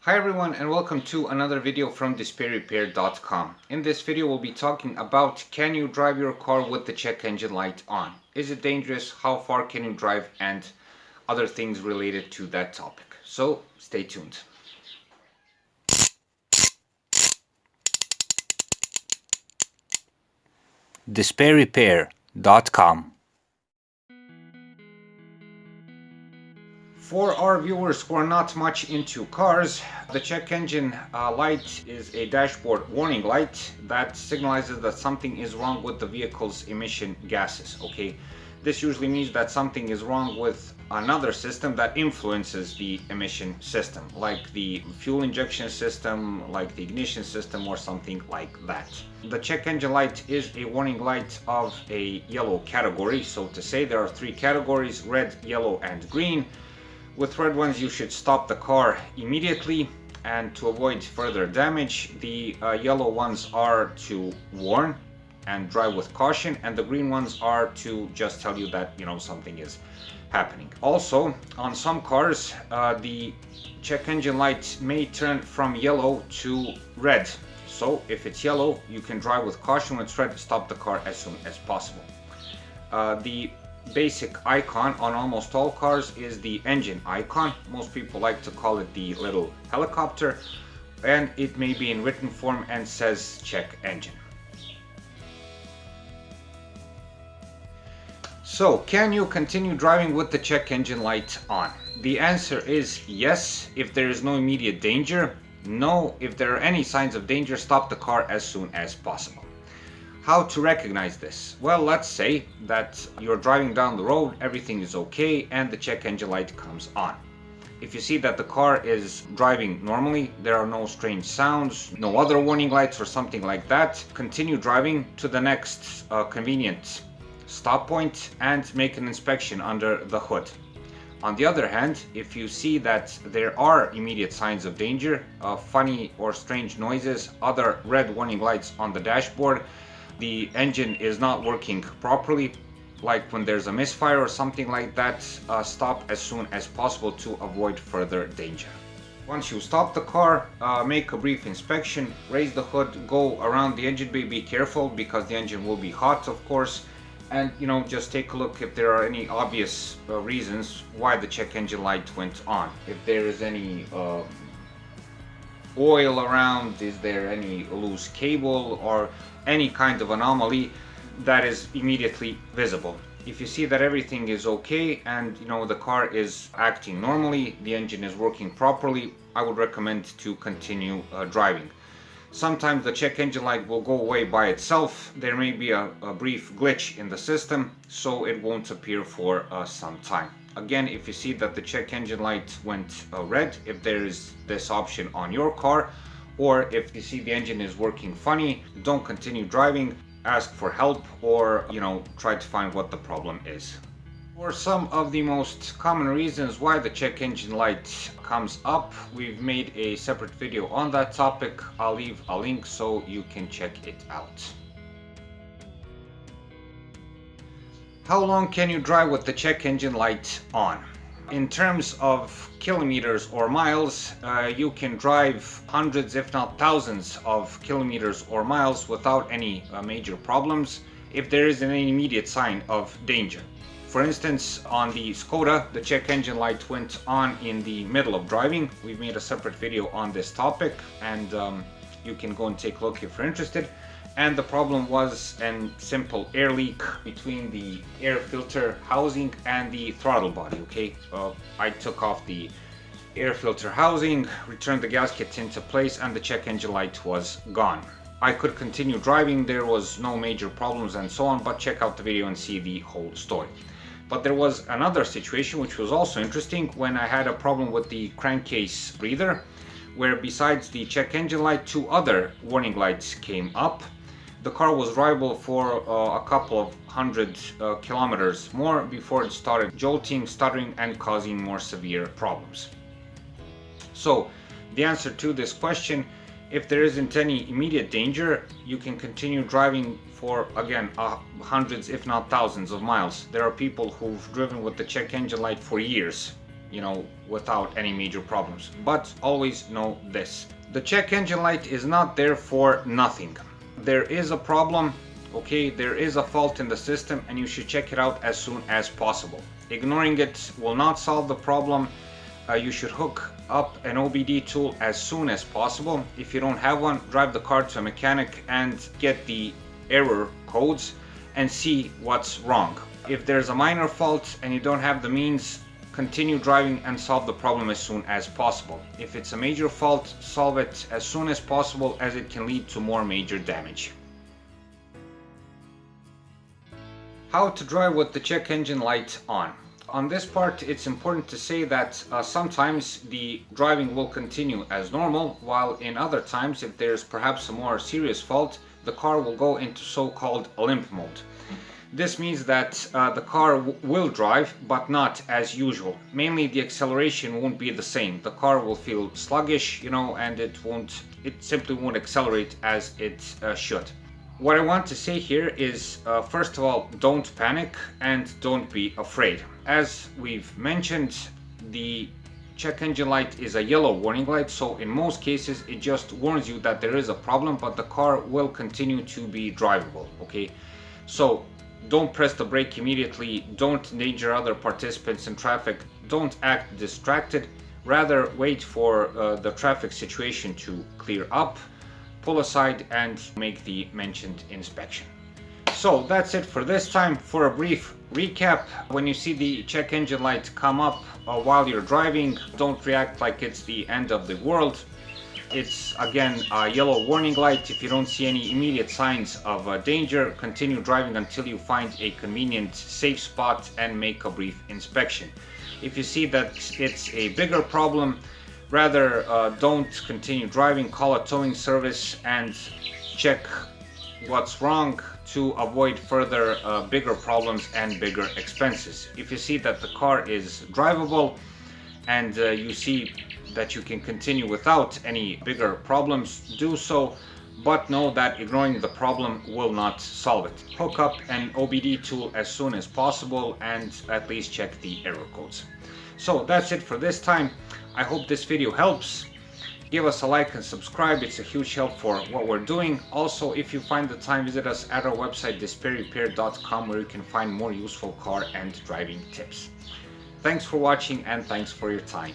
Hi everyone and welcome to another video from DisplayRepair.com. In this video we'll be talking about, can you drive your car with the check engine light on? Is it dangerous? How far can you drive? And other things related to that topic. So stay tuned. DisplayRepair.com. For our viewers who are not much into cars, the check engine light is a dashboard warning light that signalizes that something is wrong with the vehicle's emission gases. Okay, this usually means that something is wrong with another system that influences the emission system, like the fuel injection system, like the ignition system, or something like that. The check engine light is a warning light of a yellow category. So to say, there are three categories: red, yellow, and green. With red ones, you should stop the car immediately and to avoid further damage. The yellow ones are to warn and drive with caution, and the green ones are to just tell you that something is happening. Also, on some cars, the check engine light may turn from yellow to red. So if it's yellow, you can drive with caution. When it's red, stop the car as soon as possible. The basic icon on almost all cars is the engine icon. Most people like to call it the little helicopter, and it may be in written form and says check engine. So, can you continue driving with the check engine light on? The answer is yes, if there is no immediate danger. No, if there are any signs of danger, stop the car as soon as possible. How to recognize this? Well, let's say that you're driving down the road, everything is okay, and the check engine light comes on. If you see that the car is driving normally, there are no strange sounds, no other warning lights or something like that, continue driving to the next convenient stop point and make an inspection under the hood. On the other hand, if you see that there are immediate signs of danger, funny or strange noises, other red warning lights on the dashboard, the engine is not working properly, like when there's a misfire or something like that, stop as soon as possible to avoid further danger. Once you stop the car, make a brief inspection, raise the hood, go around the engine bay, be careful because the engine will be hot, of course, and just take a look if there are any obvious reasons why the check engine light went on. If there is any oil around, is there any loose cable or any kind of anomaly that is immediately visible. If you see that everything is okay and the car is acting normally, the engine is working properly, I would recommend to continue driving. Sometimes the check engine light will go away by itself. There may be a brief glitch in the system, so it won't appear for some time. Again, if you see that the check engine light went red, if there is this option on your car, or if you see the engine is working funny, don't continue driving, ask for help, or try to find what the problem is. For some of the most common reasons why the check engine light comes up, we've made a separate video on that topic. I'll leave a link so you can check it out. How long can you drive with the check engine light on? In terms of kilometers or miles, you can drive hundreds if not thousands of kilometers or miles without any major problems if there isn't any immediate sign of danger. For instance, on the Skoda, the check engine light went on in the middle of driving. We've made a separate video on this topic, and you can go and take a look if you're interested. And the problem was a simple air leak between the air filter housing and the throttle body. Okay, I took off the air filter housing, returned the gasket into place, and the check engine light was gone. I could continue driving, there was no major problems and so on, but check out the video and see the whole story. But there was another situation which was also interesting when I had a problem with the crankcase breather, where besides the check engine light, two other warning lights came up. The car was drivable for a couple of hundred kilometers more before it started jolting, stuttering, and causing more severe problems. So the answer to this question, if there isn't any immediate danger, you can continue driving for, again, hundreds if not thousands of miles. There are people who've driven with the check engine light for years without any major problems. But always know this: the check engine light is not there for nothing. There is a problem, okay? There is a fault in the system, and you should check it out as soon as possible. Ignoring it will not solve the problem. You should hook up an OBD tool as soon as possible. If you don't have one, drive the car to a mechanic and get the error codes and see what's wrong. If there's a minor fault and you don't have the means, continue driving and solve the problem as soon as possible. If it's a major fault, solve it as soon as possible, as it can lead to more major damage. How to drive with the check engine light on. On this part, it's important to say that sometimes the driving will continue as normal, while in other times, if there's perhaps a more serious fault, the car will go into so-called limp mode. This means that the car will drive, but not as usual. Mainly the acceleration won't be the same. The car will feel sluggish, and it simply won't accelerate as it should. What I want to say here is, first of all, don't panic and don't be afraid. As we've mentioned, the check engine light is a yellow warning light, so in most cases it just warns you that there is a problem, but the car will continue to be drivable, okay? So don't press the brake immediately, don't endanger other participants in traffic, don't act distracted, rather wait for the traffic situation to clear up, pull aside and make the mentioned inspection. So that's it for this time. For a brief recap, when you see the check engine light come up while you're driving, don't react like it's the end of the world. It's again a yellow warning light. If you don't see any immediate signs of danger, continue driving until you find a convenient, safe spot and make a brief inspection. If you see that it's a bigger problem, rather don't continue driving, call a towing service and check what's wrong to avoid further bigger problems and bigger expenses. If you see that the car is drivable and you see that you can continue without any bigger problems, do so, but know that ignoring the problem will not solve it. Hook up an OBD tool as soon as possible and at least check the error codes. So that's it for this time. I hope this video helps. Give us a like and subscribe, it's a huge help for what we're doing. Also, if you find the time, visit us at our website despairrepair.com, where you can find more useful car and driving tips. Thanks for watching and thanks for your time.